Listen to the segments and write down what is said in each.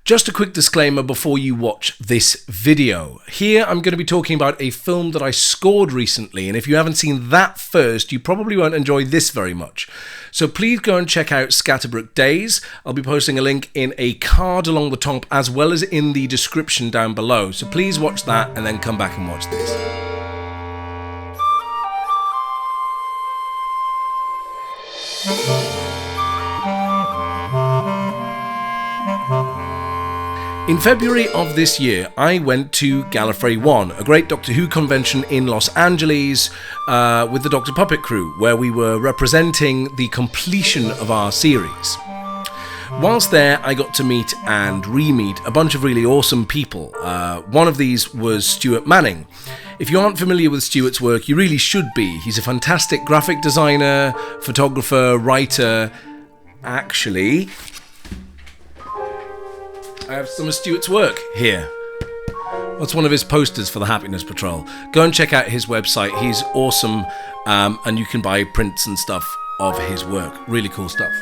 Just a quick disclaimer before you watch this video. Here I'm going to be talking about a film that I scored recently, and if you haven't seen that first, you probably won't enjoy this very much. So please go and check out Scatterbrook Days. I'll be posting a link in a card along the top as well as in the description down below. So please watch that and then come back and watch this. In February of this year, I went to Gallifrey 1, a great Doctor Who convention in Los Angeles with the Dr. Puppet crew, where we were representing the completion of our series. Whilst there, I got to meet and re-meet a bunch of really awesome people. One of these was Stuart Manning. If you aren't familiar with Stuart's work, you really should be. He's a fantastic graphic designer, photographer, writer. Actually, I have some of Stuart's work here. That's one of his posters for the Happiness Patrol. Go and check out his website. He's awesome, and you can buy prints and stuff of his work. Really cool stuff.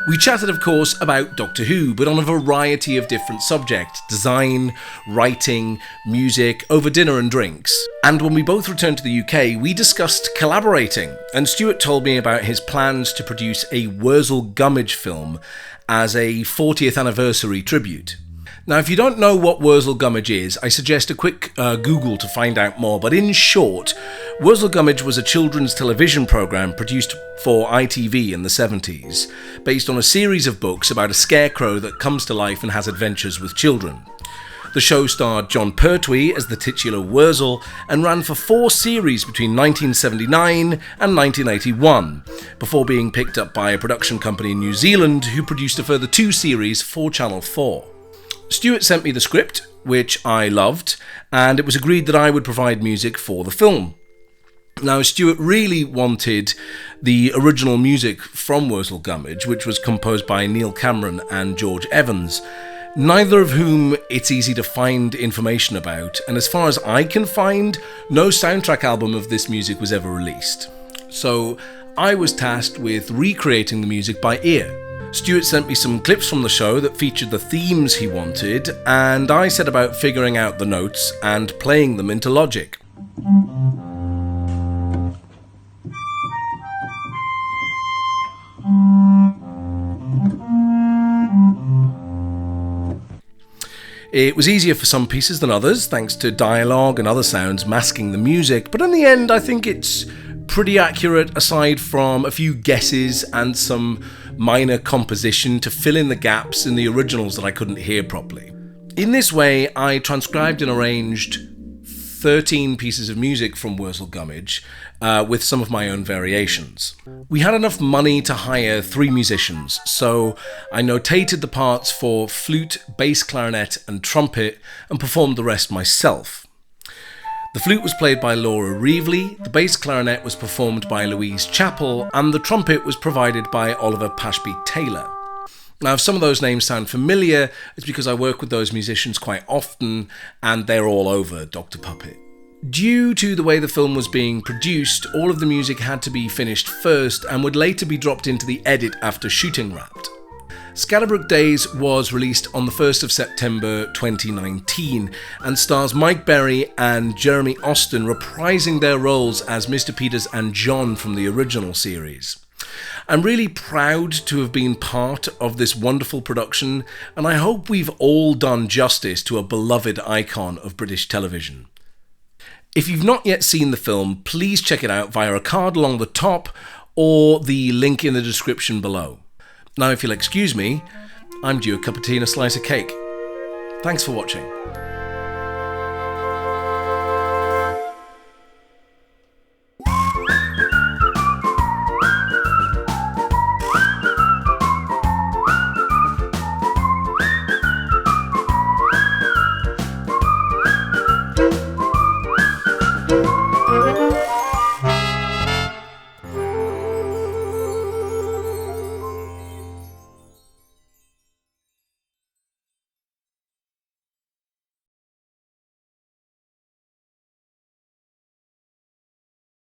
We chatted, of course, about Doctor Who, but on a variety of different subjects. Design, writing, music, over dinner and drinks. And when we both returned to the UK, we discussed collaborating. And Stuart told me about his plans to produce a Wurzel Gummidge film as a 40th anniversary tribute. Now, if you don't know what Wurzel Gummidge is, I suggest a quick Google to find out more. But in short, Wurzel Gummidge was a children's television programme produced for ITV in the 70s, based on a series of books about a scarecrow that comes to life and has adventures with children. The show starred John Pertwee as the titular Wurzel and ran for 4 series between 1979 and 1981, before being picked up by a production company in New Zealand who produced a further 2 series for Channel 4. Stuart sent me the script, which I loved, and it was agreed that I would provide music for the film. Now, Stuart really wanted the original music from Wurzel Gummidge, which was composed by Neil Cameron and George Evans, neither of whom it's easy to find information about, and as far as I can find, no soundtrack album of this music was ever released. So I was tasked with recreating the music by ear. Stuart sent me some clips from the show that featured the themes he wanted, and I set about figuring out the notes and playing them into Logic. It was easier for some pieces than others, thanks to dialogue and other sounds masking the music, but in the end I think it's pretty accurate aside from a few guesses and some minor composition to fill in the gaps in the originals that I couldn't hear properly. In this way, I transcribed and arranged 13 pieces of music from Wurzel Gummidge with some of my own variations. We had enough money to hire 3 musicians, so I notated the parts for flute, bass clarinet and trumpet and performed the rest myself. The flute was played by Laura Reevely, the bass clarinet was performed by Louise Chappell, and the trumpet was provided by Oliver Pashby-Taylor. Now, if some of those names sound familiar, it's because I work with those musicians quite often, and they're all over Dr. Puppet. Due to the way the film was being produced, all of the music had to be finished first and would later be dropped into the edit after shooting wrapped. Scatterbrook Days was released on the 1st of September 2019 and stars Mike Berry and Jeremy Austin reprising their roles as Mr. Peters and John from the original series. I'm really proud to have been part of this wonderful production, and I hope we've all done justice to a beloved icon of British television. If you've not yet seen the film, please check it out via a card along the top or the link in the description below. Now, if you'll excuse me, I'm due a cup of tea and a slice of cake. Thanks for watching.